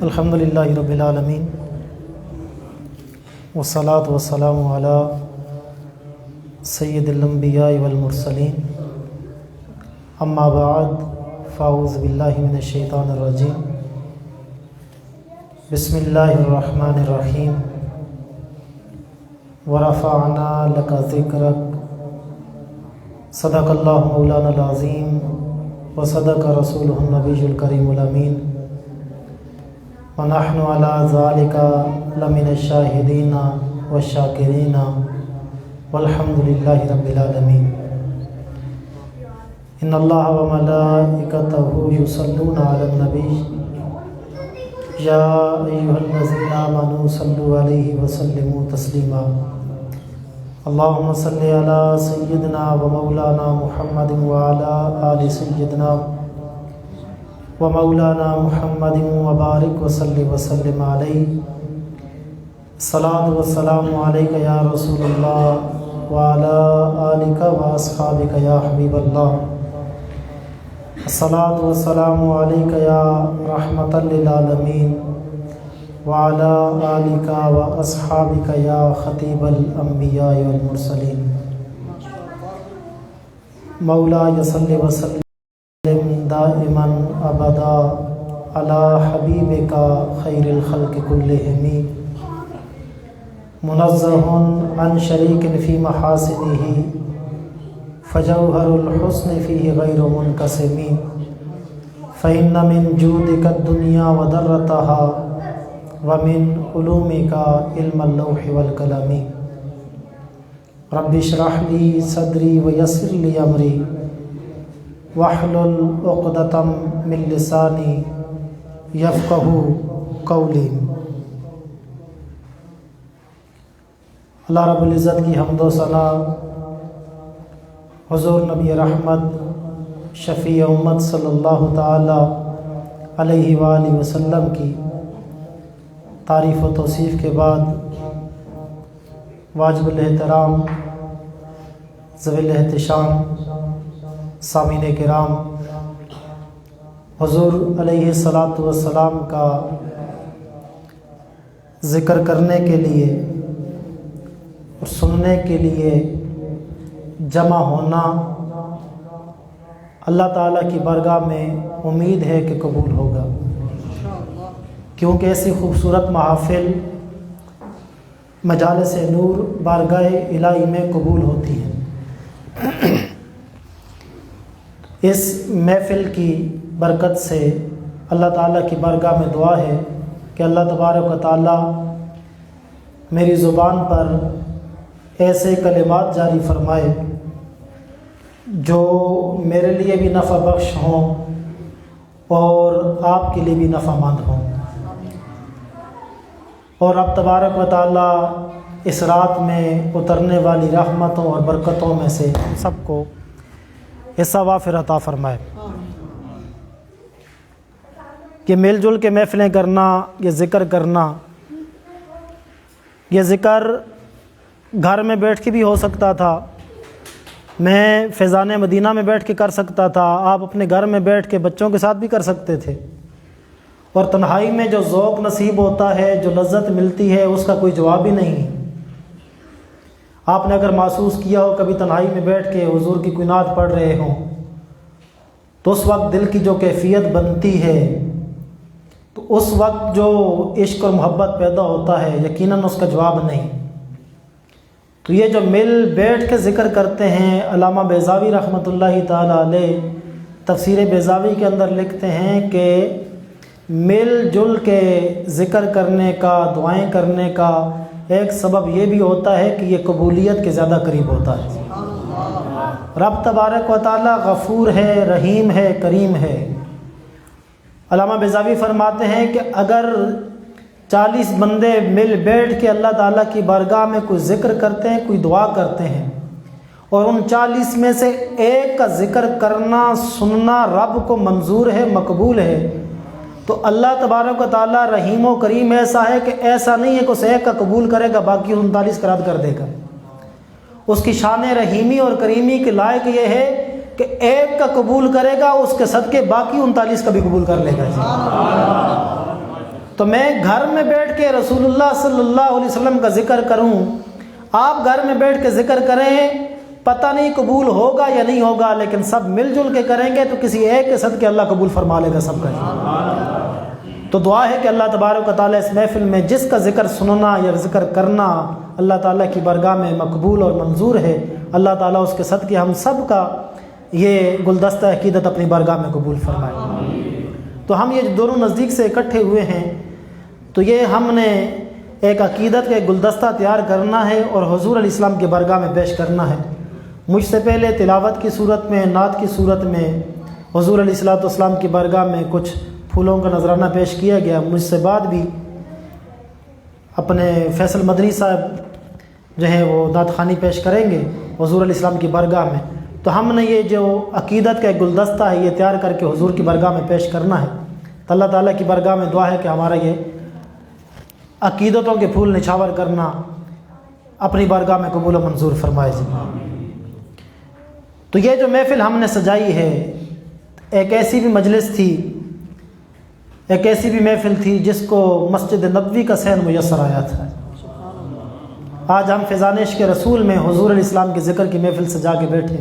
الحمدللہ رب العالمین والصلاة والسلام علی سید الانبیاء والمرسلین اما بعد فاعوذ باللہ من الشیطان الرجیم بسم اللہ الرحمن الرحیم ورفعنا لک ذکرک صدق اللہ مولانا العظیم وصدق رسولہ النبی الکریم الامین ونحن علی ذالک لمن الشاہدین والشاکرین والحمد للہ رب العالمین ان اللہ وملائکتہ یصلون علی النبی یا ایھا الذین آمنوا صلوا علیہ وسلموا تسلیما اللہم صلی علی سیدنا و مولانا محمد وعلی آل سیدنا و مولانا محمد وبارک وسلم علیہ الصلاۃ والسلام علیک یا رسول اللہ وعلی آلک و اصحابک یا حبیب اللہ الصلاۃ والسلام علیک یا رحمۃ للعالمین وعلی آلک و اصحابک یا خطیب الانبیاء والمرسلین مولا صلی وسلم دائما ابدا علی حبیبک خیر الخلق کلہم منزہ عن شریک فی محاسنہ فجوہر الحسن فیہ غیر منقسم فإن من جودک الدنیا وضرتہا ومن علومک علم اللوح والقلم رب اشرح لی صدری ویسر لی امری واحلل عقدۃ من لسانی یفقہوا قولی۔ اللہ رب العزت کی حمد و ثنا حضور نبی رحمت شفیع امت صلی اللہ تعالی علیہ وآلہ وسلم کی تعریف و توصیف کے بعد واجب الاحترام ذوی الاحتشام سامعین کرام، حضور علیہ الصلاۃ والسلام کا ذکر کرنے کے لیے اور سننے کے لیے جمع ہونا اللہ تعالیٰ کی بارگاہ میں امید ہے کہ قبول ہوگا، کیونکہ ایسی خوبصورت محافل مجالس نور بارگاہ الہی میں قبول ہوتی ہیں۔ اس محفل کی برکت سے اللہ تعالیٰ کی بارگاہ میں دعا ہے کہ اللہ تبارک و تعالیٰ میری زبان پر ایسے کلمات جاری فرمائے جو میرے لیے بھی نفع بخش ہوں اور آپ کے لیے بھی نفع مند ہوں، اور اب تبارک و تعالیٰ اس رات میں اترنے والی رحمتوں اور برکتوں میں سے سب کو حصہ وافر عطا فرمائے۔ کہ مل جل کے محفلیں کرنا، یہ ذکر کرنا، یہ ذکر گھر میں بیٹھ کے بھی ہو سکتا تھا، میں فیضان مدینہ میں بیٹھ کے کر سکتا تھا، آپ اپنے گھر میں بیٹھ کے بچوں کے ساتھ بھی کر سکتے تھے، اور تنہائی میں جو ذوق نصیب ہوتا ہے، جو لذت ملتی ہے، اس کا کوئی جواب ہی نہیں۔ آپ نے اگر محسوس کیا ہو کبھی تنہائی میں بیٹھ کے حضور کی کوئی نعت پڑھ رہے ہوں تو اس وقت دل کی جو کیفیت بنتی ہے، تو اس وقت جو عشق اور محبت پیدا ہوتا ہے، یقیناً اس کا جواب نہیں۔ تو یہ جو مل بیٹھ کے ذکر کرتے ہیں، علامہ بیضاوی رحمۃ اللہ تعالی علیہ تفسیر بیضاوی کے اندر لکھتے ہیں کہ مل جل کے ذکر کرنے کا، دعائیں کرنے کا ایک سبب یہ بھی ہوتا ہے کہ یہ قبولیت کے زیادہ قریب ہوتا ہے۔ رب تبارک و تعالی غفور ہے، رحیم ہے، کریم ہے۔ علامہ بیضاوی فرماتے ہیں کہ اگر 40 بندے مل بیٹھ کے اللہ تعالیٰ کی بارگاہ میں کوئی ذکر کرتے ہیں، کوئی دعا کرتے ہیں، اور ان 40 میں سے ایک کا ذکر کرنا، سننا رب کو منظور ہے، مقبول ہے، تو اللہ تبارک و تعالیٰ رحیم و کریم ایسا ہے کہ ایسا نہیں ہے کہ اس ایک کا قبول کرے گا باقی 39 کا رد کر دے گا۔ اس کی شان رحیمی اور کریمی کے لائق یہ ہے کہ ایک کا قبول کرے گا اس کے صدقے باقی 39 کا بھی قبول کر لے گا۔ تو میں گھر میں بیٹھ کے رسول اللہ صلی اللہ علیہ وسلم کا ذکر کروں، آپ گھر میں بیٹھ کے ذکر کریں، پتہ نہیں قبول ہوگا یا نہیں ہوگا، لیکن سب مل جل کے کریں گے تو کسی ایک کے صدقے اللہ قبول فرما لے گا سب کا۔ تو دعا ہے کہ اللہ تبارک و تعالیٰ اس محفل میں جس کا ذکر سننا یا ذکر کرنا اللہ تعالیٰ کی بارگاہ میں مقبول اور منظور ہے، اللہ تعالیٰ اس کے صدقے ہم سب کا یہ گلدستہ عقیدت اپنی بارگاہ میں قبول فرمائے۔ تو ہم یہ دونوں نزدیک سے اکٹھے ہوئے ہیں، تو یہ ہم نے ایک عقیدت کا ایک گلدستہ تیار کرنا ہے اور حضور علیہ السلام کی بارگاہ میں پیش کرنا ہے۔ مجھ سے پہلے تلاوت کی صورت میں، نعت کی صورت میں حضور علیہ السلام کی بارگاہ میں کچھ پھولوں کا نذرانہ پیش کیا گیا۔ مجھ سے بعد بھی اپنے فیصل مدنی صاحب جو ہیں وہ نعت خوانی پیش کریں گے حضور علیہ السلام کی بارگاہ میں۔ تو ہم نے یہ جو عقیدت کا ایک گلدستہ ہے یہ تیار کر کے حضور کی بارگاہ میں پیش کرنا ہے۔ تو اللہ تعالیٰ کی بارگاہ میں دعا ہے کہ ہمارا یہ عقیدتوں کے پھول نچھاور کرنا اپنی بارگاہ میں قبول و منظور فرمائے جی۔ تو یہ جو محفل ہم نے سجائی ہے ایک ایسی بھی مجلس تھی، ایک ایسی بھی محفل تھی جس کو مسجد نبوی کا صحن میسر آیا تھا۔ آج ہم فیضان عشق رسول میں حضور علیہ السلام کے ذکر کی محفل سجا کے بیٹھے۔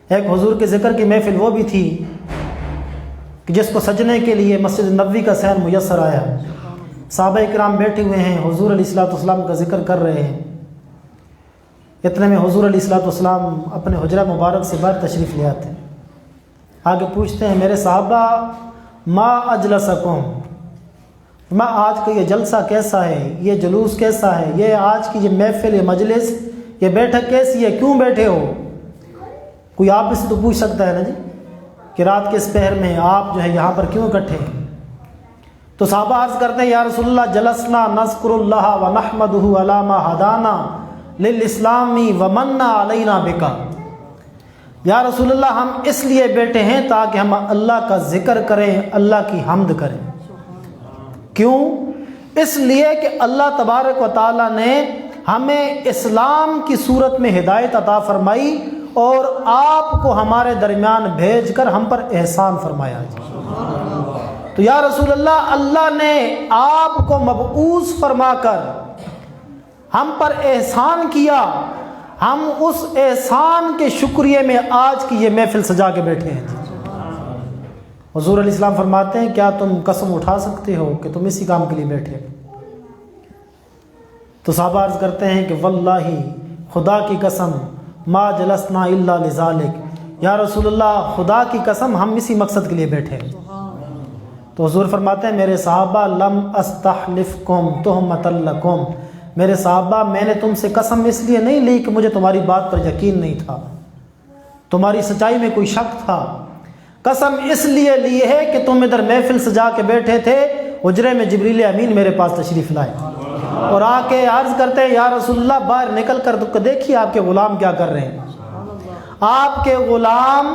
ایک حضور کے ذکر کی محفل وہ بھی تھی کہ جس کو سجنے کے لیے مسجد نبوی کا صحن میسر آیا۔ صحابہ کرام بیٹھے ہوئے ہیں، حضور علیہ السلام کا ذکر کر رہے ہیں۔ اتنے میں حضور علیہ السلام اپنے حجرہ مبارک سے باہر تشریف لے آتے ہیں۔ آگے پوچھتے ہیں میرے صحابہ ما اجلسکم، میں آج کا یہ جلسہ کیسا ہے، یہ جلوس کیسا ہے، یہ آج کی یہ محفل، یہ مجلس، یہ بیٹھک کیسی ہے، کیوں بیٹھے ہو؟ کوئی آپ سے تو پوچھ سکتا ہے نا جی کہ رات کے اس پہر میں آپ جو ہے یہاں پر کیوں اکٹھے ہیں؟ تو صحابہ عرض کرتے ہیں یا رسول اللہ جلسنا نذکر اللہ ونحمدہ علی ما ہدانا للاسلام ومن علینا بکا۔ یا رسول اللہ ہم اس لیے بیٹھے ہیں تاکہ ہم اللہ کا ذکر کریں، اللہ کی حمد کریں۔ کیوں؟ اس لیے کہ اللہ تبارک و تعالیٰ نے ہمیں اسلام کی صورت میں ہدایت عطا فرمائی اور آپ کو ہمارے درمیان بھیج کر ہم پر احسان فرمایا۔ تو یا رسول اللہ اللہ نے آپ کو مبعوث فرما کر ہم پر احسان کیا، ہم اس احسان کے شکریہ میں آج کی یہ محفل سجا کے بیٹھے ہیں۔ حضور علیہ السلام فرماتے ہیں کیا تم قسم اٹھا سکتے ہو کہ تم اسی کام کے لیے بیٹھے؟ تو صحابہ عرض کرتے ہیں کہ واللہ خدا کی قسم ما جلسنا الا لذالک، یا رسول اللہ خدا کی قسم ہم اسی مقصد کے لیے بیٹھے ہیں۔ تو حضور فرماتے ہیں میرے صحابہ لم استحلفکم تہمۃ لکم، میرے صحابہ میں نے تم سے قسم اس لیے نہیں لی کہ مجھے تمہاری بات پر یقین نہیں تھا، تمہاری سچائی میں کوئی شک تھا، قسم اس لیے لی ہے کہ تم ادھر محفل سجا کے بیٹھے تھے، حجرے میں جبریل امین میرے پاس تشریف لائے اور آ کے عرض کرتے ہیں یا رسول اللہ باہر نکل کر تو دیکھیے آپ کے غلام کیا کر رہے ہیں۔ آپ کے غلام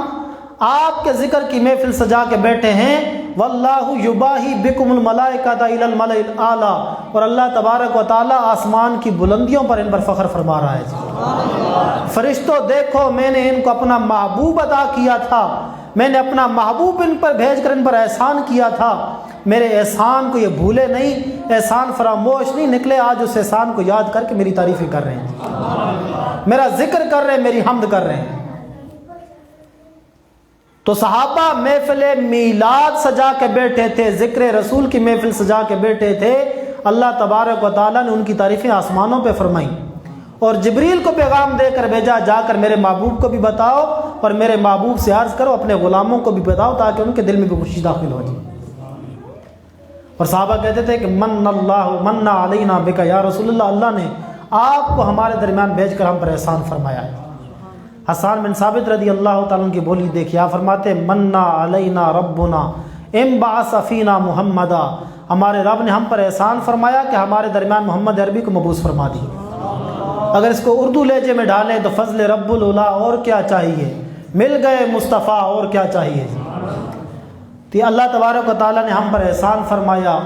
آپ کے ذکر کی محفل سجا کے بیٹھے ہیں، واللہ یباہی بکم الملائکۃ الی الملأ الاعلی، اور اللہ تبارک و تعالی آسمان کی بلندیوں پر ان پر فخر فرما رہا ہے۔ فرشتوں دیکھو میں نے ان کو اپنا محبوب عطا کیا تھا، میں نے اپنا محبوب ان پر بھیج کر ان پر احسان کیا تھا، میرے احسان کو یہ بھولے نہیں، احسان فراموش نہیں نکلے، آج اس احسان کو یاد کر کے میری تعریفیں کر رہے ہیں، میرا ذکر کر رہے ہیں، میری حمد کر رہے ہیں۔ تو صحابہ محفل میلاد سجا کے بیٹھے تھے، ذکر رسول کی محفل سجا کے بیٹھے تھے، اللہ تبارک و تعالیٰ نے ان کی تعریفیں آسمانوں پہ فرمائیں اور جبریل کو پیغام دے کر بھیجا جا کر میرے محبوب کو بھی بتاؤ اور میرے محبوب سے عرض کرو اپنے غلاموں کو بھی بتاؤ تاکہ ان کے دل میں بھی خوشی داخل ہو جائے۔ اور صحابہ کہتے تھے کہ من اللہ من علینا بکا، یا رسول اللہ اللہ نے آپ کو ہمارے درمیان بھیج کر ہم پر احسان فرمایا ہے۔ حسان بن ثابت رضی اللہ تعالیٰ عنہ کی بولی دیکھیے، آپ فرماتے منا علینا ربنا ام بعث فینا محمدا، ہمارے رب نے ہم پر احسان فرمایا کہ ہمارے درمیان محمد عربی کو مبعوث فرما دی۔ اگر اس کو اردو لہجے میں ڈالیں تو فضل رب العلا اور کیا چاہیے، مل گئے مصطفیٰ اور کیا چاہیے۔ تو اللہ تبارک و تعالیٰ نے ہم پر احسان فرمایا،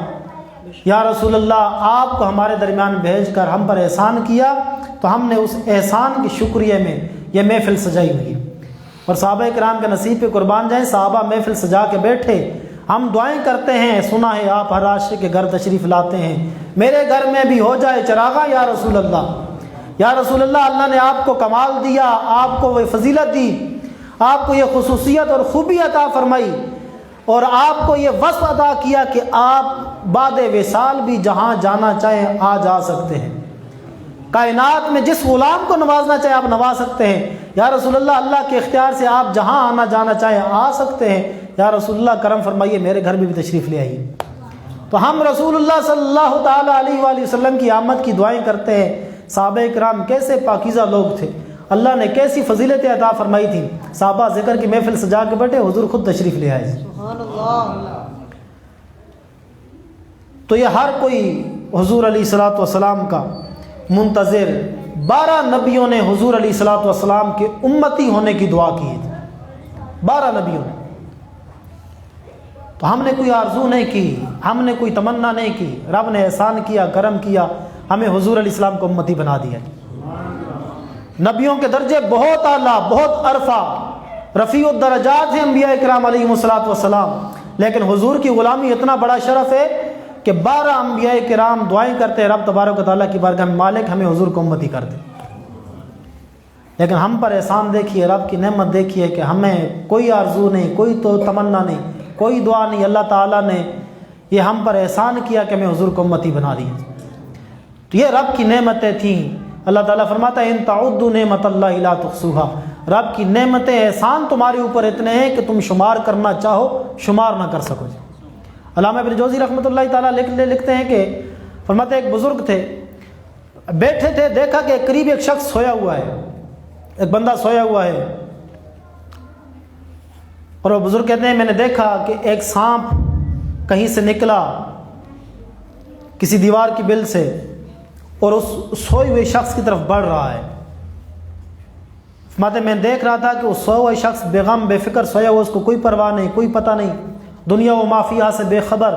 یا رسول اللہ آپ کو ہمارے درمیان بھیج کر ہم پر احسان کیا، تو ہم نے اس احسان کے شکریہ میں یہ محفل سجائی ہوئی ہے۔ اور صحابہ کرام کے نصیب پہ قربان جائیں، صحابہ محفل سجا کے بیٹھے، ہم دعائیں کرتے ہیں، سنا ہے آپ ہر عاشق کے گھر تشریف لاتے ہیں، میرے گھر میں بھی ہو جائے چراغاں یا رسول اللہ، یا رسول اللہ، اللہ نے آپ کو کمال دیا، آپ کو وہ فضیلت دی، آپ کو یہ خصوصیت اور خوبی عطا فرمائی، اور آپ کو یہ وصف عطا کیا کہ آپ بعد وصال بھی جہاں جانا چاہیں آ جا سکتے ہیں، کائنات میں جس غلام کو نوازنا چاہے آپ نواز سکتے ہیں، یا رسول اللہ، اللہ کے اختیار سے آپ جہاں آنا جانا چاہیں آ سکتے ہیں، یا رسول اللہ کرم فرمائیے میرے گھر میں بھی تشریف لے آئیے۔ تو ہم رسول اللہ صلی اللہ تعالیٰ علیہ وآلہ وسلم کی آمد کی دعائیں کرتے ہیں۔ صحابہ کرام کیسے پاکیزہ لوگ تھے، اللہ نے کیسی فضیلتیں عطا فرمائی تھی، صحابہ ذکر کی محفل سجا کے بیٹھے، حضور خود تشریف لے آئے۔ سبحان اللہ۔ تو یہ ہر کوئی حضور علیہ الصلوۃ والسلام کا منتظر، 12 نبیوں نے حضور علیہ الصلوۃ والسلام کے امتی ہونے کی دعا کی تھی، 12 نبیوں نے۔ تو ہم نے کوئی آرزو نہیں کی، ہم نے کوئی تمنا نہیں کی، رب نے احسان کیا، کرم کیا، ہمیں حضور علیہ السلام کو امتی بنا دیا۔ نبیوں کے درجے بہت اعلیٰ، بہت عرفہ، رفیع الدرجات ہیں انبیاء کرام علیہم الصلوۃ والسلام، لیکن حضور کی غلامی اتنا بڑا شرف ہے کہ 12 انبیاء کرام دعائیں کرتے ہیں رب تبارک و تعالیٰ کی بارگاہ میں، مالک ہمیں حضور کو امتی کر دے۔ لیکن ہم پر احسان دیکھیے، رب کی نعمت دیکھیے کہ ہمیں کوئی آرزو نہیں، کوئی تو تمنا نہیں، کوئی دعا نہیں، اللہ تعالیٰ نے یہ ہم پر احسان کیا کہ ہمیں حضور کو امتی بنا دیا۔ تو یہ رب کی نعمتیں تھیں۔ اللہ تعالیٰ فرماتا ہے ان تعدوا نعمت اللہ لا تحصوها، رب کی نعمتیں، احسان تمہارے اوپر اتنے ہیں کہ تم شمار کرنا چاہو شمار نہ کر سکو۔ علامہ ابن جوزی رحمۃ اللہ تعالیٰ لکھتے ہیں کہ فرماتے ایک بزرگ تھے، بیٹھے تھے، دیکھا کہ قریب ایک شخص سویا ہوا ہے، ایک بندہ سویا ہوا ہے، اور وہ بزرگ کہتے ہیں میں نے دیکھا کہ ایک سانپ کہیں سے نکلا کسی دیوار کی بل سے اور اس سوئے ہوئے شخص کی طرف بڑھ رہا ہے۔ فرماتے میں دیکھ رہا تھا کہ وہ سویا ہوا شخص بے غم بے فکر سویا ہوا، اس کو کوئی پرواہ نہیں، کوئی پتہ نہیں، دنیا و ما فیہا سے بے خبر،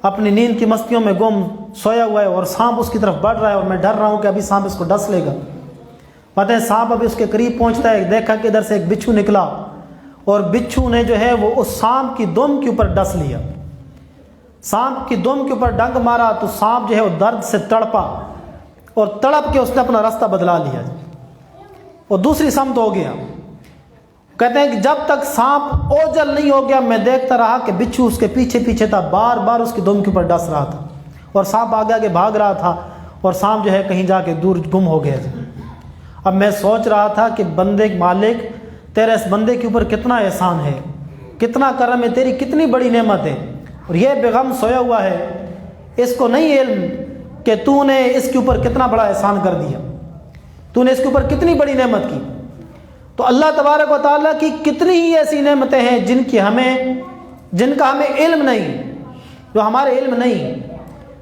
اپنی نیند کی مستیوں میں گم سویا ہوا ہے، اور سانپ اس کی طرف بڑھ رہا ہے، اور میں ڈر رہا ہوں کہ ابھی سانپ اس کو ڈس لے گا۔ پتہ ہے سانپ ابھی اس کے قریب پہنچتا ہے، دیکھا کہ ادھر سے ایک بچھو نکلا، اور بچھو نے جو ہے وہ اس سانپ کی دم کے اوپر ڈس لیا، سانپ کی دم کے اوپر ڈنگ مارا تو سانپ جو ہے وہ درد سے تڑپا، اور تڑپ کے اس نے اپنا راستہ بدلا لیا اور دوسری سمت ہو گیا۔ کہتے ہیں کہ جب تک سانپ اوجل نہیں ہو گیا میں دیکھتا رہا کہ بچھو اس کے پیچھے پیچھے تھا، بار بار اس کی دم کے اوپر ڈس رہا تھا، اور سانپ آگے آگے بھاگ رہا تھا، اور سانپ جو ہے کہیں جا کے دور گم ہو گیا۔ اب میں سوچ رہا تھا کہ بندے مالک تیرا اس بندے کے اوپر کتنا احسان ہے، کتنا کرم ہے، تیری کتنی بڑی نعمت ہے، اور یہ بیغم سویا ہوا ہے، اس کو نہیں علم کہ تو نے اس کے اوپر کتنا بڑا احسان کر دیا، تو نے اس کے اوپر کتنی بڑی نعمت کی۔ تو اللہ تبارک و تعالیٰ کی کتنی ہی ایسی نعمتیں ہیں جن کا ہمیں علم نہیں، جو ہمارے علم نہیں۔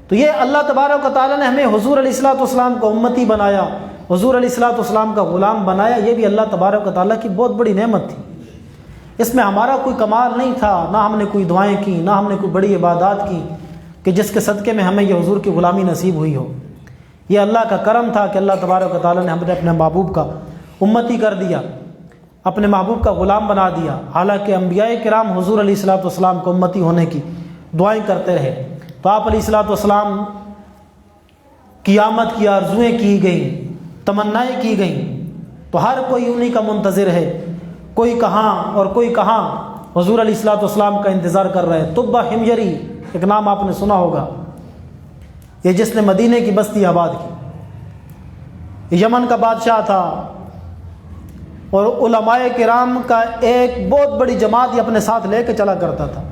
تو یہ اللہ تبارک و تعالیٰ نے ہمیں حضور علیہ الصلوۃ والسلام کو امتی بنایا، حضور علیہ الصلوۃ والسلام کا غلام بنایا، یہ بھی اللہ تبارک و تعالیٰ کی بہت بڑی نعمت تھی۔ اس میں ہمارا کوئی کمال نہیں تھا، نہ ہم نے کوئی دعائیں کی، نہ ہم نے کوئی بڑی عبادات کی کہ جس کے صدقے میں ہمیں یہ حضور کی غلامی نصیب ہوئی ہو۔ یہ اللہ کا کرم تھا کہ اللہ تبارک و تعالیٰ نے ہمیں اپنے محبوب کا امتی کر دیا، اپنے محبوب کا غلام بنا دیا۔ حالانکہ انبیاء کرام حضور علیہ الصلوۃ والسلام کو امتی ہونے کی دعائیں کرتے رہے، تو آپ علیہ الصلوۃ والسلام کی آمد کی آرزوئیں کی گئیں، تمنائیں کی گئیں، تو ہر کوئی انہی کا منتظر ہے، کوئی کہاں اور کوئی کہاں حضور علیہ الصلوۃ والسلام کا انتظار کر رہے ہیں۔ طب حمجری ایک نام آپ نے سنا ہوگا، یہ جس نے مدینے کی بستی آباد کی، یمن کا بادشاہ تھا، اور علماء کرام کا ایک بہت بڑی جماعت یہ اپنے ساتھ لے کے چلا کرتا تھا۔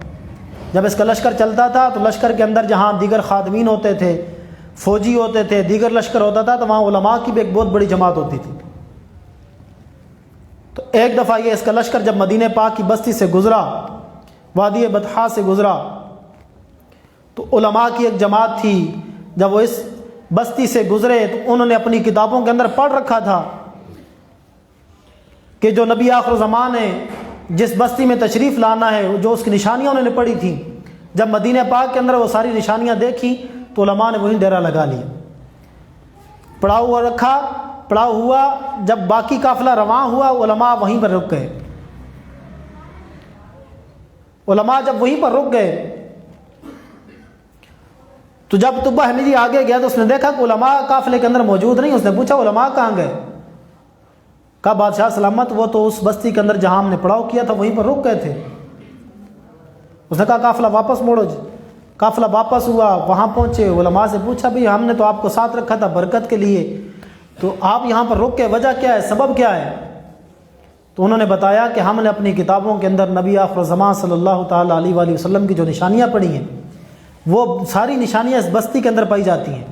جب اس کا لشکر چلتا تھا تو لشکر کے اندر جہاں دیگر خادمین ہوتے تھے، فوجی ہوتے تھے، دیگر لشکر ہوتا تھا، تو وہاں علماء کی بھی ایک بہت بڑی جماعت ہوتی تھی۔ تو ایک دفعہ یہ اس کا لشکر جب مدینہ پاک کی بستی سے گزرا، وادی بطحا سے گزرا، تو علماء کی ایک جماعت تھی، جب وہ اس بستی سے گزرے تو انہوں نے اپنی کتابوں کے اندر پڑھ رکھا تھا کہ جو نبی آخر زمان ہے، جس بستی میں تشریف لانا ہے، جو اس کی نشانیاں انہوں نے پڑھی تھیں، جب مدینہ پاک کے اندر وہ ساری نشانیاں دیکھی تو علماء نے وہیں ڈیرا لگا لیا، پڑھا ہوا رکھا، پڑاؤ ہوا، جب باقی قافلہ رواں ہوا علماء وہیں پر رک گئے۔ علماء جب وہیں پر رک گئے تو جب طبہ حمیری آگے گیا تو اس نے دیکھا کہ علماء قافلے کے اندر موجود نہیں۔ اس نے پوچھا علماء کہاں گئے؟ کہا بادشاہ سلامت وہ تو اس بستی کے اندر جہاں ہم نے پڑاؤ کیا تھا وہیں پر رک گئے تھے۔ اس نے کہا قافلہ واپس موڑو جی۔ قافلہ واپس ہوا، وہاں پہنچے، علماء سے پوچھا بھئی ہم نے تو آپ کو ساتھ رکھا تھا برکت کے لیے، تو آپ یہاں پر رک کے وجہ کیا ہے، سبب کیا ہے؟ تو انہوں نے بتایا کہ ہم نے اپنی کتابوں کے اندر نبی آخر الزمان صلی اللہ تعالیٰ علیہ وآلہ وسلم کی جو نشانیاں پڑھی ہیں وہ ساری نشانیاں اس بستی کے اندر پائی جاتی ہیں۔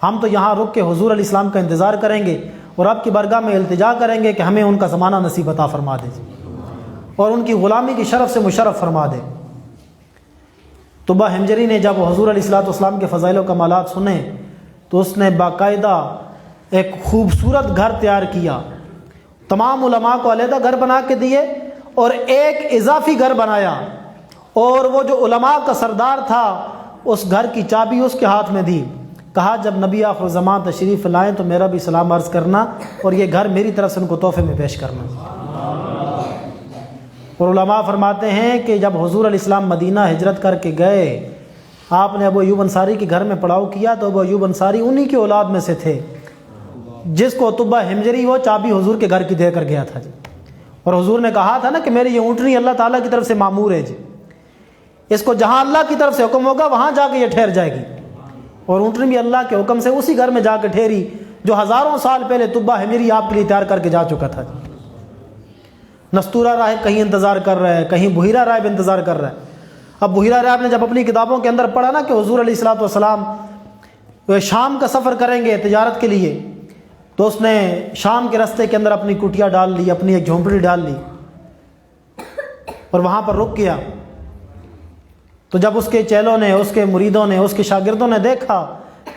ہم تو یہاں رک کے حضور علیہ السلام کا انتظار کریں گے اور آپ کی بارگاہ میں التجا کریں گے کہ ہمیں ان کا زمانہ نصیب عطا فرما دے اور ان کی غلامی کی شرف سے مشرف فرما دے۔ طبہ حمجری نے جب حضور علیہ السلام کے فضائل و کمالات سنے تو اس نے باقاعدہ ایک خوبصورت گھر تیار کیا، تمام علماء کو علیحدہ گھر بنا کے دیے اور ایک اضافی گھر بنایا، اور وہ جو علماء کا سردار تھا اس گھر کی چابی اس کے ہاتھ میں دی۔ کہا جب نبی آخر الزمان تشریف لائیں تو میرا بھی سلام عرض کرنا اور یہ گھر میری طرف سے ان کو تحفے میں پیش کرنا۔ اور علماء فرماتے ہیں کہ جب حضور علیہ السلام مدینہ ہجرت کر کے گئے، آپ نے ابو ایوب انصاری کے گھر میں پڑاؤ کیا تو ابو ایوب انصاری انہی کی اولاد میں سے تھے جس کو طبہ حمجری وہ چابی حضور کے گھر کی دے کر گیا تھا جی۔ اور حضور نے کہا تھا نا کہ میری یہ اونٹنی اللہ تعالیٰ کی طرف سے معمور ہے جی، اس کو جہاں اللہ کی طرف سے حکم ہوگا وہاں جا کے یہ ٹھہر جائے گی۔ اور اونٹنی بھی اللہ کے حکم سے اسی گھر میں جا کے ٹھہری جو ہزاروں سال پہلے طبہ حمجری آپ کے لیے تیار کر کے جا چکا تھا۔ نستورہ راہب کہیں انتظار کر رہا ہے، کہیں بحیرہ راہب انتظار کر رہا ہے۔ اب بحیرہ راہب نے جب اپنی کتابوں کے اندر پڑھا نا کہ حضور علیہ السلام شام کا سفر کریں گے تجارت کے لیے، تو اس نے شام کے راستے کے اندر اپنی کٹیا ڈال لی، اپنی ایک جھونپڑی ڈال لی اور وہاں پر رک گیا۔ تو جب اس کے چیلوں نے، اس کے مریدوں نے، اس کے شاگردوں نے دیکھا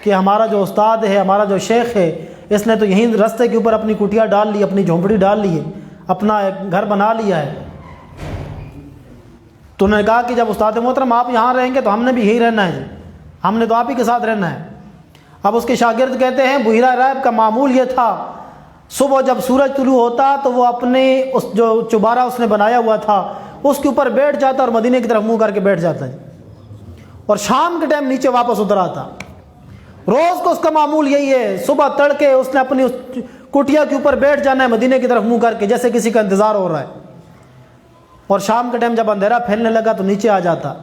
کہ ہمارا جو استاد ہے، ہمارا جو شیخ ہے، اس نے تو یہیں راستے کے اوپر اپنی کٹیا ڈال لی، اپنی جھونپڑی ڈال لی ہے، اپنا ایک گھر بنا لیا ہے، تو انہوں نے کہا کہ جب استاد محترم آپ یہاں رہیں گے تو ہم نے بھی یہی رہنا ہے جی، ہم نے تو آپ ہی کے ساتھ رہنا ہے۔ اب اس کے شاگرد کہتے ہیں بحیرہ راہب کا معمول یہ تھا، صبح جب سورج طلوع ہوتا تو وہ اپنے اس جو چبارہ اس نے بنایا ہوا تھا اس کے اوپر بیٹھ جاتا اور مدینے کی طرف منہ کر کے بیٹھ جاتا جی، اور شام کے ٹائم نیچے واپس اتر آتا۔ روز کو اس کا معمول یہی ہے، صبح تڑکے اس نے اپنی اس کٹیا کے اوپر بیٹھ جانا ہے مدینے کی طرف منہ کر کے جیسے کسی کا انتظار ہو رہا ہے، اور شام کے ٹائم جب اندھیرا پھیلنے لگا تو نیچے آ جاتا۔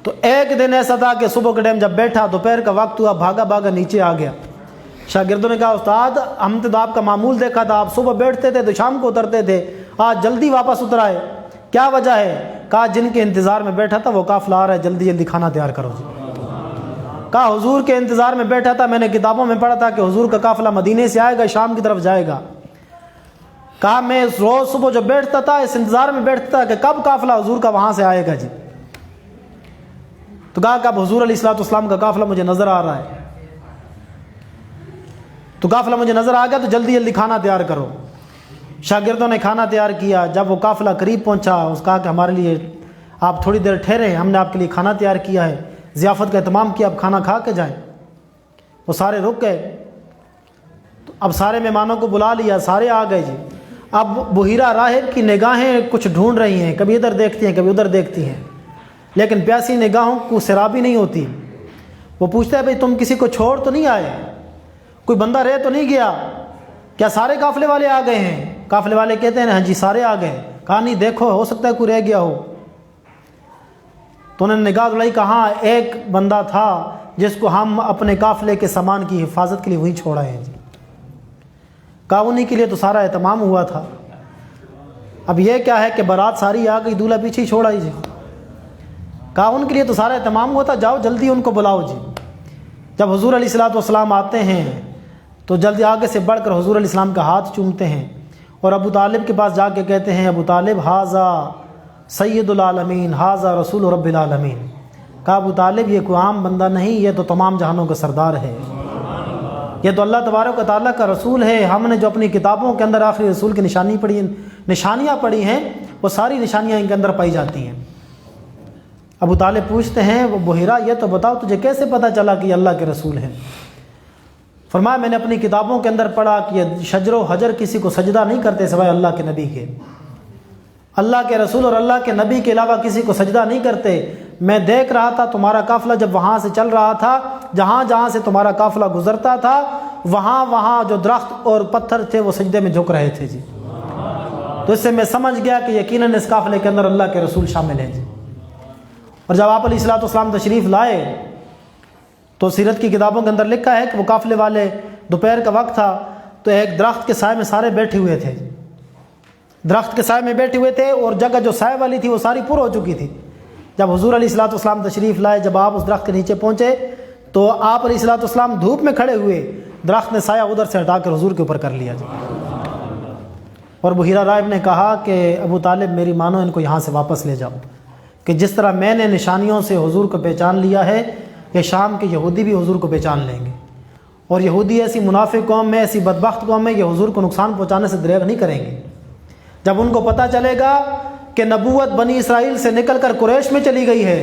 تو ایک دن ایسا تھا کہ صبح کے ٹائم جب بیٹھا دوپہر کا وقت ہوا، بھاگا بھاگا نیچے آ گیا۔ شاگردوں نے کہا استاد ہم تو آپ کا معمول دیکھا تھا، آپ صبح بیٹھتے تھے تو شام کو اترتے تھے، آج جلدی واپس اتر آئے، کیا وجہ ہے؟ کہا جن کے انتظار میں بیٹھا تھا وہ قافلہ آ رہا ہے، جلدی جلدی کھانا تیار کرو جی۔ کہا حضور کے انتظار میں بیٹھا تھا، میں نے کتابوں میں پڑھا تھا کہ حضور کا قافلہ مدینے سے آئے گا، شام کی طرف جائے گا۔ کہا میں روز صبح جو بیٹھتا تھا اس انتظار میں بیٹھتا تھا کہ کب قافلہ حضور کا وہاں سے آئے گا جی۔ تو کہا کہ اب حضور علیہ السلام کا قافلہ مجھے نظر آ رہا ہے، تو قافلہ مجھے نظر آ گیا تو جلدی جلدی کھانا تیار کرو۔ شاگردوں نے کھانا تیار کیا، جب وہ قافلہ قریب پہنچا اس کہا کہ ہمارے لیے آپ تھوڑی دیر ٹھہرے، ہم نے آپ کے لیے کھانا تیار کیا ہے، ضیافت کا اہتمام کیا، اب کھانا کھا کے جائیں۔ وہ سارے رک گئے، تو اب سارے مہمانوں کو بلا لیا، سارے آ گئے جی۔ اب بحیرہ راہب کی نگاہیں کچھ ڈھونڈ رہی ہیں، کبھی ادھر دیکھتی ہیں کبھی ادھر دیکھتی ہیں، لیکن پیاسی نگاہوں کو سرابی نہیں ہوتی۔ وہ پوچھتا ہے بھئی تم کسی کو چھوڑ تو نہیں آئے، کوئی بندہ رہ تو نہیں گیا، کیا سارے قافلے والے آ گئے ہیں؟ قافلے والے کہتے ہیں ہاں جی سارے آ گئے۔ کہا نہیں دیکھو ہو سکتا ہے کوئی رہ گیا ہو۔ تو انہوں نے نگاہ دلائی، کہاں ایک بندہ تھا جس کو ہم اپنے قافلے کے سامان کی حفاظت کے لیے وہیں چھوڑا ہے جی۔ کہا انہی کے لیے تو سارا اہتمام ہوا تھا، اب یہ کیا ہے کہ بارات ساری آ گئی، دولہا پیچھے ہی چھوڑ آئی جی۔ کہا ان کے لیے تو سارا اہتمام ہوا تھا، جاؤ جلدی ان کو بلاؤ جی۔ جب حضور علیہ السلام آتے ہیں تو جلدی آگے سے بڑھ کر حضور علیہ السلام کا ہاتھ چومتے ہیں اور ابو طالب کے پاس جا کے کہتے ہیں ابو طالب ھذا سید العالمین ھذا رسول رب العالمین۔ کہا ابو طالب یہ کوئی عام بندہ نہیں، یہ تو تمام جہانوں کا سردار ہے، یہ تو اللہ تبارک و تعالیٰ کا رسول ہے۔ ہم نے جو اپنی کتابوں کے اندر آخری رسول کی نشانیاں پڑھی ہیں وہ ساری نشانیاں ان کے اندر پائی جاتی ہیں۔ ابو طالب پوچھتے ہیں وہ بحیرہ یہ تو بتاؤ تجھے کیسے پتہ چلا کہ یہ اللہ کے رسول ہیں؟ فرمایا میں نے اپنی کتابوں کے اندر پڑھا کہ یہ شجر و حجر کسی کو سجدہ نہیں کرتے سوائے اللہ کے نبی کے، اللہ کے رسول اور اللہ کے نبی کے علاوہ کسی کو سجدہ نہیں کرتے۔ میں دیکھ رہا تھا تمہارا قافلہ جب وہاں سے چل رہا تھا، جہاں جہاں سے تمہارا قافلہ گزرتا تھا وہاں وہاں جو درخت اور پتھر تھے وہ سجدے میں جھک رہے تھے جی۔ تو اس سے میں سمجھ گیا کہ یقیناً اس قافلے کے اندر اللہ کے رسول شامل ہیں جی۔ اور جب آپ علیہ الصلوۃ والسلام تشریف لائے تو سیرت کی کتابوں کے اندر لکھا ہے کہ وہ قافلے والے دوپہر کا وقت تھا تو ایک درخت کے سائے میں سارے بیٹھے ہوئے تھے، درخت کے سائے میں بیٹھے ہوئے تھے، اور جگہ جو سائے والی تھی وہ ساری پر ہو چکی تھی۔ جب حضور علیہ الصلوۃ والسلام تشریف لائے، جب آپ اس درخت کے نیچے پہنچے تو آپ علیہ الصلوۃ والسلام دھوپ میں کھڑے ہوئے، درخت نے سایہ ادھر سے ہٹا کر حضور کے اوپر کر لیا جی۔ اور بحیرہ راہب نے کہا کہ ابو طالب میری مانو، ان کو یہاں سے واپس لے جاؤ، کہ جس طرح میں نے نشانیوں سے حضور کو پہچان لیا ہے، یہ شام کے یہودی بھی حضور کو پہچان لیں گے، اور یہودی ایسی منافق قوم ہے، ایسی بدبخت قوم ہے، یہ حضور کو نقصان پہنچانے سے دریغ نہیں کریں گے۔ جب ان کو پتہ چلے گا کہ نبوت بنی اسرائیل سے نکل کر قریش میں چلی گئی ہے،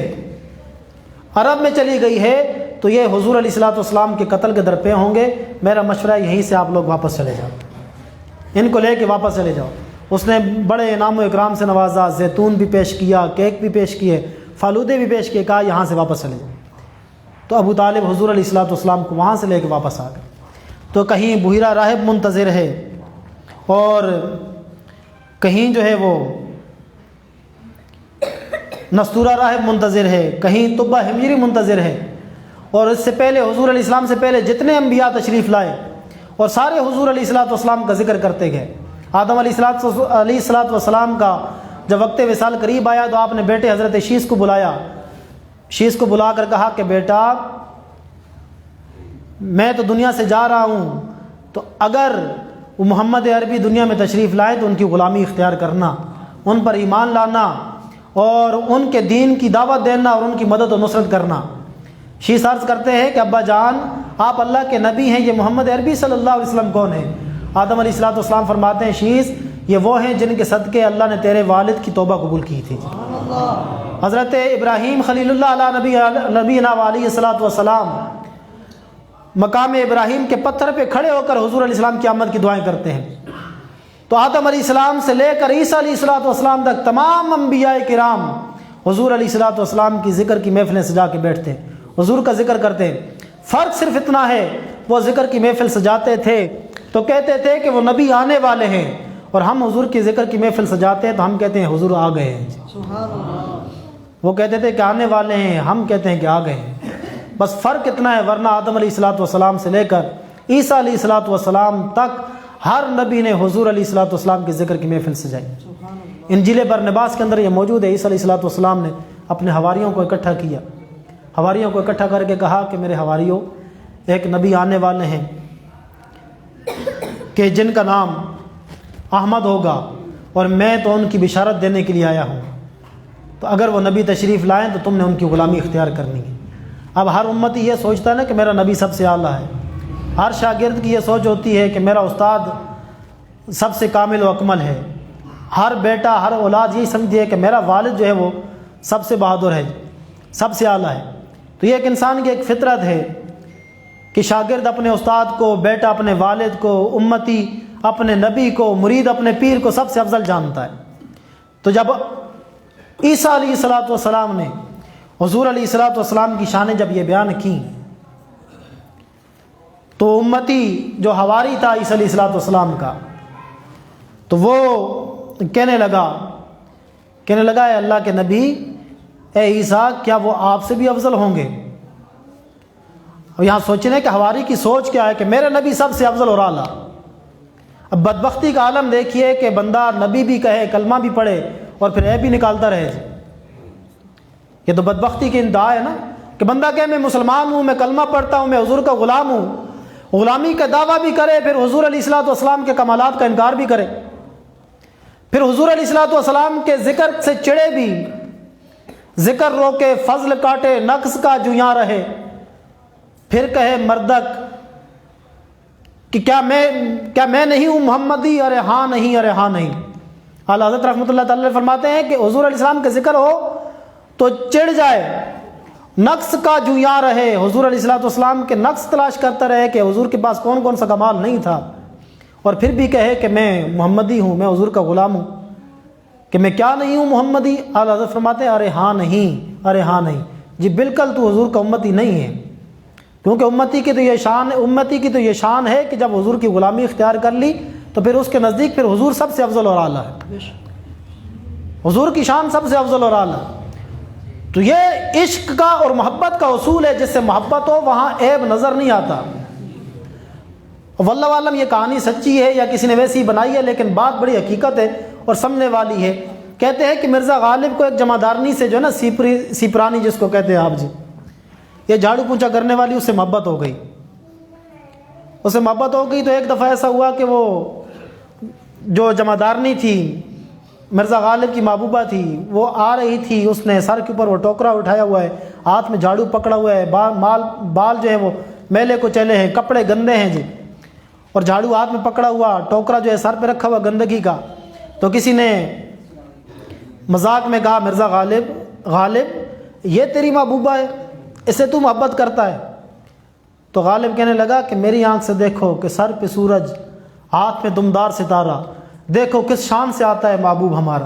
عرب میں چلی گئی ہے، تو یہ حضور علیہ الصلوۃ والسلام کے قتل کے درپے ہوں گے۔ میرا مشورہ یہیں سے آپ لوگ واپس چلے جاؤ، ان کو لے کے واپس چلے جاؤ۔ اس نے بڑے انعام و اکرام سے نوازا، زیتون بھی پیش کیا، کیک بھی پیش کیے، فالودے بھی پیش کیے، کہا یہاں سے واپس چلے جاؤ۔ تو ابو طالب حضور علیہ الصلوۃ والسلام کو وہاں سے لے کے واپس آ گئے۔ تو کہیں بحیرہ راہب منتظر ہے، اور کہیں جو ہے وہ نستورہ راہب منتظر ہے، کہیں طبہ حمجری منتظر ہے، اور اس سے پہلے حضور علیہ السلام سے پہلے جتنے انبیاء تشریف لائے اور سارے حضور علیہ الصلوۃ والسلام کا ذکر کرتے گئے۔ آدم علیہ الصلوۃ والسلام کا جب وقت وصال قریب آیا تو آپ نے بیٹے حضرت شیس کو بلایا، شیس کو بلا کر کہا کہ بیٹا میں تو دنیا سے جا رہا ہوں، تو اگر وہ محمد عربی دنیا میں تشریف لائے تو ان کی غلامی اختیار کرنا، ان پر ایمان لانا اور ان کے دین کی دعوت دینا اور ان کی مدد و نصرت کرنا۔ شیس عرض کرتے ہیں کہ ابا جان آپ اللہ کے نبی ہیں، یہ محمد عربی صلی اللہ علیہ وسلم کون ہیں؟ آدم علیہ الصلوۃ والسلام فرماتے ہیں شیس یہ وہ ہیں جن کے صدقے اللہ نے تیرے والد کی توبہ قبول کی تھی۔ حضرت ابراہیم خلیل اللہ علیہ نبینا علیہ الصلوۃ والسلام مقام ابراہیم کے پتھر پہ کھڑے ہو کر حضور علیہ السلام کی آمد کی دعائیں کرتے ہیں۔ تو آدم علیہ السلام سے لے کر عیسیٰ علیہ الصلوۃ والسلام تک تمام انبیاء کرام حضور علیہ الصلوۃ والسلام کی ذکر کی محفلیں سجا کے بیٹھتے ہیں، حضور کا ذکر کرتے ہیں۔ فرق صرف اتنا ہے وہ ذکر کی محفل سجاتے تھے تو کہتے تھے کہ وہ نبی آنے والے ہیں، اور ہم حضور کی ذکر کی محفل سجاتے ہیں تو ہم کہتے ہیں حضور آ گئے ہیں۔ سبحان اللہ۔ وہ کہتے تھے کہ آنے والے ہیں، ہم کہتے ہیں کہ آ گئے ہیں، بس فرق اتنا ہے، ورنہ آدم علیہ الصلوۃ والسلام سے لے کر عیسیٰ علیہ الصلوۃ والسلام تک ہر نبی نے حضور علیہ الصلوۃ والسلام کی ذکر کی محفل سجائی۔ انجیل برنباس کے اندر یہ موجود ہے، عیسیٰ علیہ الصلوۃ والسلام نے اپنے حواریوں کو اکٹھا کیا، حواریوں کو اکٹھا کر کے کہا کہ میرے حواریوں ایک نبی آنے والے ہیں کہ جن کا نام احمد ہوگا، اور میں تو ان کی بشارت دینے کے لیے آیا ہوں، تو اگر وہ نبی تشریف لائیں تو تم نے ان کی غلامی اختیار کرنی ہے۔ اب ہر امتی یہ سوچتا ہے نا کہ میرا نبی سب سے اعلیٰ ہے، ہر شاگرد کی یہ سوچ ہوتی ہے کہ میرا استاد سب سے کامل و اکمل ہے، ہر بیٹا ہر اولاد یہی سمجھتی ہے کہ میرا والد جو ہے وہ سب سے بہادر ہے، سب سے اعلیٰ ہے۔ تو یہ ایک انسان کی ایک فطرت ہے کہ شاگرد اپنے استاد کو، بیٹا اپنے والد کو، امتی اپنے نبی کو، مرید اپنے پیر کو سب سے افضل جانتا ہے۔ تو جب عیسیٰ علیہ الصلوۃ والسلام نے حضور علیہ الصلوۃ والسلام کی شانیں جب یہ بیان کی تو امتی جو حواری تھا عیسیٰ علیہ الصلوۃ والسلام کا، تو وہ کہنے لگا اے اللہ کے نبی، اے عیسیٰ کیا وہ آپ سے بھی افضل ہوں گے؟ اور یہاں سوچنے کہ حواری کی سوچ کیا ہے کہ میرے نبی سب سے افضل اور اعلیٰ۔ اب بدبختی کا عالم دیکھیے کہ بندہ نبی بھی کہے، کلمہ بھی پڑھے، اور پھر عیب بھی نکالتا رہے۔ یہ تو بدبختی کی انتہا ہے نا، کہ بندہ کہے میں مسلمان ہوں، میں کلمہ پڑھتا ہوں، میں حضور کا غلام ہوں، غلامی کا دعویٰ بھی کرے، پھر حضور علیہ الصلوۃ والسلام کے کمالات کا انکار بھی کرے، پھر حضور علیہ الصلوۃ والسلام کے ذکر سے چڑھے بھی، ذکر روکے، فضل کاٹے، نقص کا جو یہاں رہے، پھر کہے مردک کہ کیا میں نہیں ہوں محمدی؟ ارے ہاں نہیں، ارے ہاں نہیں۔ اعلیٰ حضرت رحمۃ اللہ تعالی فرماتے ہیں کہ حضور علیہ السلام کا ذکر ہو تو چڑھ جائے، نقص کا جویاں رہے، حضور علیہ الصلوۃ والسلام کے نقص تلاش کرتا رہے کہ حضور کے پاس کون کون سا کمال نہیں تھا، اور پھر بھی کہے کہ میں محمدی ہوں، میں حضور کا غلام ہوں، کہ میں کیا نہیں ہوں محمدی؟ اعلیٰ حضرت فرماتے ہیں ارے ہاں نہیں، ارے ہاں نہیں، جی بالکل تو حضور کا امتی نہیں ہے، کیونکہ امتی کی تو یہ شان ہے کہ جب حضور کی غلامی اختیار کر لی تو پھر اس کے نزدیک پھر حضور سب سے افضل اور اعلیٰ ہے، حضور کی شان سب سے افضل اور اعلیٰ۔ تو یہ عشق کا اور محبت کا اصول ہے، جس سے محبت ہو وہاں عیب نظر نہیں آتا۔ واللہ عالم یہ کہانی سچی ہے یا کسی نے ویسی بنائی ہے، لیکن بات بڑی حقیقت ہے اور سمجھنے والی ہے۔ کہتے ہیں کہ مرزا غالب کو ایک جمعدارنی سے جو ہے نا سیپرانی جس کو کہتے ہیں آپ جی، یہ جھاڑو پونچھا کرنے والی، اس سے محبت ہو گئی، اس سے محبت ہو گئی۔ تو ایک دفعہ ایسا ہوا کہ وہ جو جمعدارنی تھی مرزا غالب کی محبوبہ تھی، وہ آ رہی تھی، اس نے سر کے اوپر وہ ٹوکرا اٹھایا ہوا ہے، ہاتھ میں جھاڑو پکڑا ہوا ہے، بال جو ہے وہ میلے کو چلے ہیں، کپڑے گندے ہیں جی، اور جھاڑو ہاتھ میں پکڑا ہوا، ٹوکرا جو ہے سر پہ رکھا ہوا گندگی کا۔ تو کسی نے مذاق میں کہا مرزا غالب یہ تیری محبوبہ ہے، اسے تو محبت کرتا ہے؟ تو غالب کہنے لگا کہ میری آنکھ سے دیکھو کہ سر پہ سورج، ہاتھ میں دمدار ستارہ، دیکھو کس شان سے آتا ہے محبوب ہمارا۔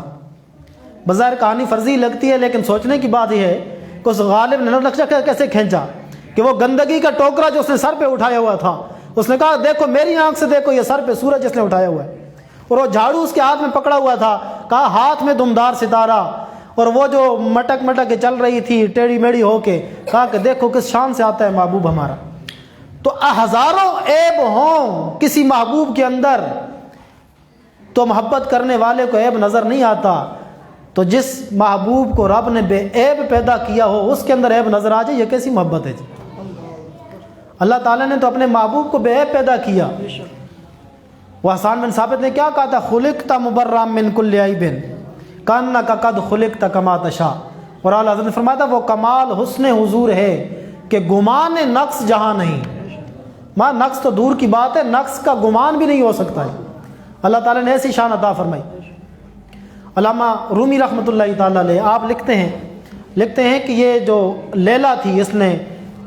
بظاہر کہانی فرضی لگتی ہے، لیکن سوچنے کی بات یہ ہے کہ اس غالب نے نقشہ کیسے کھینچا کہ وہ گندگی کا ٹوکرا جو اس نے سر پہ اٹھایا ہوا تھا، اس نے کہا دیکھو میری آنکھ سے دیکھو، یہ سر پہ سورج اس نے اٹھایا ہوا ہے، اور وہ جھاڑو اس کے ہاتھ میں پکڑا ہوا تھا، کہا ہاتھ میں دمدار ستارہ، اور وہ جو مٹک کے چل رہی تھی ٹیڑھی میڑھی ہو کے، کہا کہ دیکھو کس شان سے آتا ہے محبوب ہمارا۔ تو ہزاروں عیب ہوں کسی محبوب کے اندر تو محبت کرنے والے کو عیب نظر نہیں آتا، تو جس محبوب کو رب نے بے عیب پیدا کیا ہو اس کے اندر عیب نظر آ جائے، یہ کیسی محبت ہے جی؟ اللہ تعالیٰ نے تو اپنے محبوب کو بے عیب پیدا کیا۔ وہ حسان بن ثابت نے کیا کہا تھا؟ خلقت مبرأ من کل عیب کانک قد خلقت کما تشاء، اور اعلیٰ حضرت نے فرمایا تھا وہ کمال حسن حضور ہے کہ گمان نقص جہاں نہیں، ماں نقص تو دور کی بات ہے، نقص کا گمان بھی نہیں ہو سکتا ہے۔ اللہ تعالیٰ نے ایسی شان عطا فرمائی۔ علامہ رومی رحمۃ اللہ تعالیٰ علیہ آپ لکھتے ہیں کہ یہ جو لیلا تھی اس نے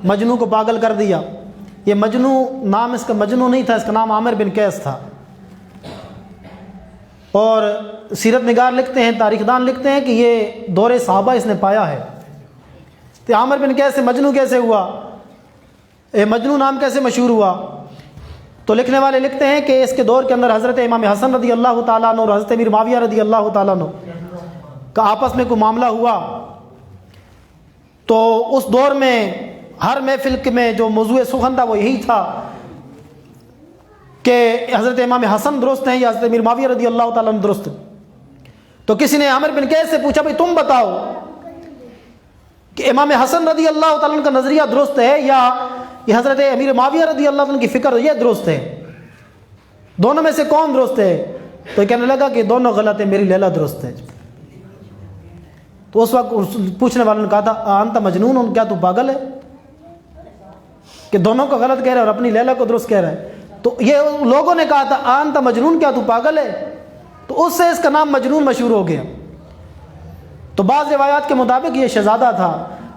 مجنو کو پاگل کر دیا۔ یہ مجنو نام اس کا مجنو نہیں تھا، اس کا نام عامر بن قیس تھا، اور سیرت نگار لکھتے ہیں، تاریخ دان لکھتے ہیں کہ یہ دور صحابہ اس نے پایا ہے۔ تو عامر بن قیس سے مجنو کیسے ہوا، مجنو نام کیسے مشہور ہوا؟ تو لکھنے والے لکھتے ہیں کہ اس کے دور کے اندر حضرت امام حسن رضی اللہ تعالیٰ عنہ اور حضرت امیر معاویہ رضی اللہ تعالیٰ عنہ کا آپس میں کوئی معاملہ ہوا، تو اس دور میں ہر محفل میں جو موضوع سخن تھا وہ یہی تھا کہ حضرت امام حسن درست ہیں یا حضرت امیر معاویہ رضی اللہ تعالیٰ عنہ درست۔ تو کسی نے عامر بن قیس سے پوچھا بھائی تم بتاؤ کہ امام حسن رضی اللہ تعالیٰ عنہ کا نظریہ درست ہے یا یہ حضرت امیر معاویہ رضی اللہ عنہ کی فکر یہ درست ہے، دونوں میں سے کون درست ہے؟ تو کہنے لگا کہ دونوں غلط ہیں، میری لیلا درست ہے۔ تو اس وقت پوچھنے والوں نے کہا تھا انت مجنون، کیا تو پاگل ہے کہ دونوں کو غلط کہہ رہا ہے اور اپنی لیلا کو درست کہہ رہا ہے؟ تو یہ لوگوں نے کہا تھا انت مجنون، کیا تو پاگل ہے؟ تو اس سے اس کا نام مجنون مشہور ہو گیا۔ تو بعض روایات کے مطابق یہ شہزادہ تھا۔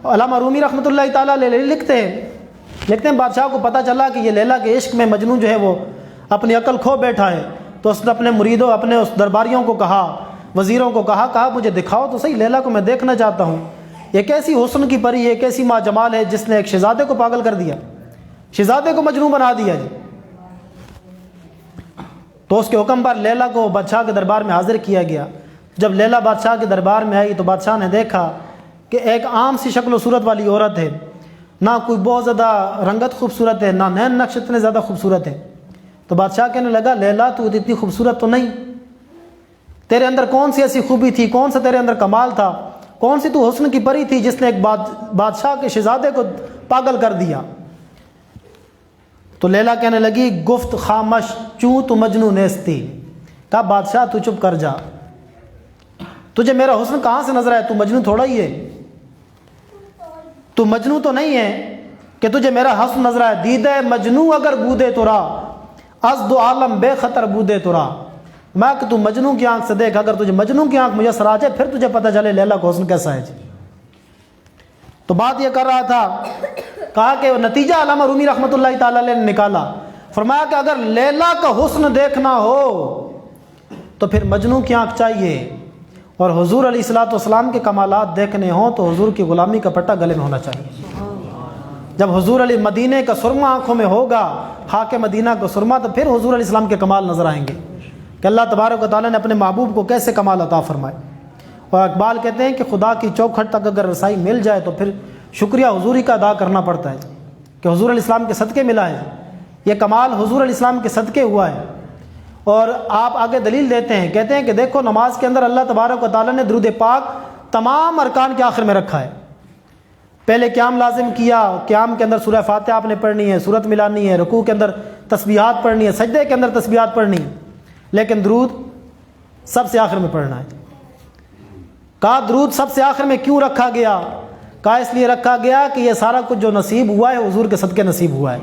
علامہ رومی رحمۃ اللہ تعالیٰ علیہ لکھتے ہیں بادشاہ کو پتہ چلا کہ یہ لیلا کے عشق میں مجنون جو ہے وہ اپنی عقل کھو بیٹھا ہے، تو اس نے اپنے مریدوں، اپنے اس درباریوں کو کہا، وزیروں کو کہا مجھے دکھاؤ تو صحیح، لیلا کو میں دیکھنا چاہتا ہوں، یہ کیسی حسن کی پری ہے، کیسی ماں جمال ہے جس نے ایک شہزادے کو پاگل کر دیا، شہزادے کو مجنون بنا دیا جی۔ تو اس کے حکم پر لیلا کو بادشاہ کے دربار میں حاضر کیا گیا۔ جب لیلا بادشاہ کے دربار میں آئی تو بادشاہ نے دیکھا کہ ایک عام سی شکل و صورت والی عورت ہے، نہ کوئی بہت زیادہ رنگت خوبصورت ہے، نہ نین نقش اتنے زیادہ خوبصورت ہے۔ تو بادشاہ کہنے لگا لیلا تو اتنی خوبصورت تو نہیں، تیرے اندر کون سی ایسی خوبی تھی، کون سا تیرے اندر کمال تھا، کون سی تو حسن کی پری تھی جس نے ایک بادشاہ کے شہزادے کو پاگل کر دیا؟ تو لیلا کہنے لگی گفت خامش چوں تو مجنون نیستی، کہا بادشاہ تو چپ کر جا، تجھے میرا حسن کہاں سے نظر آیا، تو مجنون تھوڑا ہی ہے، تو مجنون تو نہیں ہے کہ تجھے میرا حسن نظر آیا، دیدہ مجنون اگر بودے تو را از دو عالم بے خطر بودے تو را، میں کہ تو مجنون کی آنکھ سے دیکھ، اگر تجھے مجنون کی آنکھ میسر آ جائے پھر تجھے پتہ چلے لیلا کا حسن کیسا ہے جی۔ تو بات یہ کر رہا تھا، کہا کہ نتیجہ علامہ رومی رحمۃ اللہ تعالی علیہ نے نکالا، فرمایا کہ اگر لیلا کا حسن دیکھنا ہو تو پھر مجنوں کی آنکھ چاہیے، اور حضور علیہ الصلوۃ والسلام کے کمالات دیکھنے ہوں تو حضور کی غلامی کا پٹا گلے میں ہونا چاہیے۔ جب حضور علی مدینے کا سرما آنکھوں میں ہوگا، خاک مدینہ کا سرما، تو پھر حضور علیہ السلام کے کمال نظر آئیں گے کہ اللہ تبارک و تعالیٰ نے اپنے محبوب کو کیسے کمال عطا فرمائے۔ اور اقبال کہتے ہیں کہ خدا کی چوکھٹ تک اگر رسائی مل جائے تو پھر شکریہ حضوری کا ادا کرنا پڑتا ہے کہ حضور علیہ السلام کے صدقے ملا ہے، یہ کمال حضور علیہ السلام کے صدقے ہوا ہے۔ اور آپ آگے دلیل دیتے ہیں، کہتے ہیں کہ دیکھو نماز کے اندر اللہ تبارک و تعالیٰ نے درود پاک تمام ارکان کے آخر میں رکھا ہے۔ پہلے قیام لازم کیا، قیام کے اندر سورہ فاتحہ آپ نے پڑھنی ہے، سورت ملانی ہے، رکوع کے اندر تسبیحات پڑھنی ہے، سجدے کے اندر تسبیحات پڑھنی ہے، لیکن درود سب سے آخر میں پڑھنا ہے۔ کہا درود سب سے آخر میں کیوں رکھا گیا؟ کہا اس لیے رکھا گیا کہ یہ سارا کچھ جو نصیب ہوا ہے حضور کے صدقے نصیب ہوا ہے۔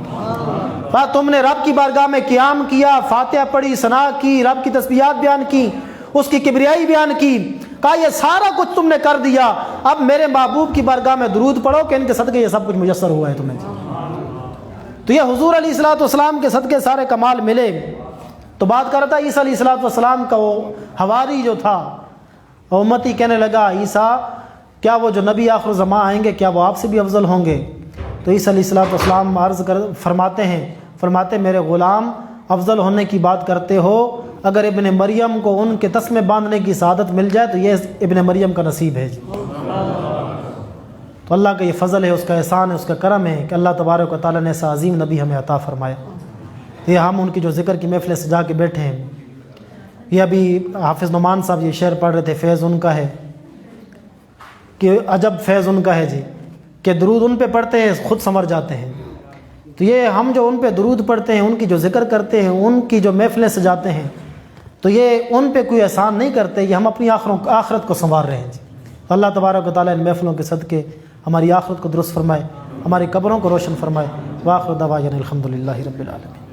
کہا تم نے رب کی بارگاہ میں قیام کیا، فاتحہ پڑھی، ثنا کی، رب کی تسبیحات بیان کی، اس کی کبریائی بیان کی، کہا یہ سارا کچھ تم نے کر دیا، اب میرے محبوب کی بارگاہ میں درود پڑھو کہ ان کے صدقے یہ سب کچھ میسر ہوا ہے تمہیں۔ تو یہ حضور علیہ الصلوۃ والسلام کے صدقے سارے کمال ملے۔ تو بات کر رہا تھا عیسیٰ علیہ الصلوۃ والسلام کا، وہ حواری جو تھا امتی، کہنے لگا عیسیٰ کیا وہ جو نبی آخر زمان آئیں گے کیا وہ آپ سے بھی افضل ہوں گے؟ تو عیسیٰ علیہ الصلوۃ والسلام عرض فرماتے میرے غلام افضل ہونے کی بات کرتے ہو، اگر ابن مریم کو ان کے تسمے باندھنے کی سعادت مل جائے تو یہ ابن مریم کا نصیب ہے۔ تو اللہ کا یہ فضل ہے، اس کا احسان ہے، اس کا کرم ہے کہ اللہ تبارک و تعالیٰ نے ایسا عظیم نبی ہمیں عطا فرمایا۔ یہ ہم ان کی جو ذکر کی محفل سجا کے بیٹھے ہیں، یہ ابھی حافظ نعمان صاحب یہ شعر پڑھ رہے تھے، فیض ان کا ہے کہ عجب فیض ان کا ہے جی، کہ درود ان پہ پڑھتے ہیں خود سنور جاتے ہیں۔ تو یہ ہم جو ان پہ درود پڑھتے ہیں، ان کی جو ذکر کرتے ہیں، ان کی جو محفلیں سجاتے ہیں، تو یہ ان پہ کوئی احسان نہیں کرتے، یہ ہم اپنی آخرت کو سنوار رہے ہیں جی۔ اللہ تبارک و تعالیٰ ان محفلوں کے صدقے ہماری آخرت کو درست فرمائے، ہماری قبروں کو روشن فرمائے۔ وآخر دعوانا الحمدللہ رب العالمین۔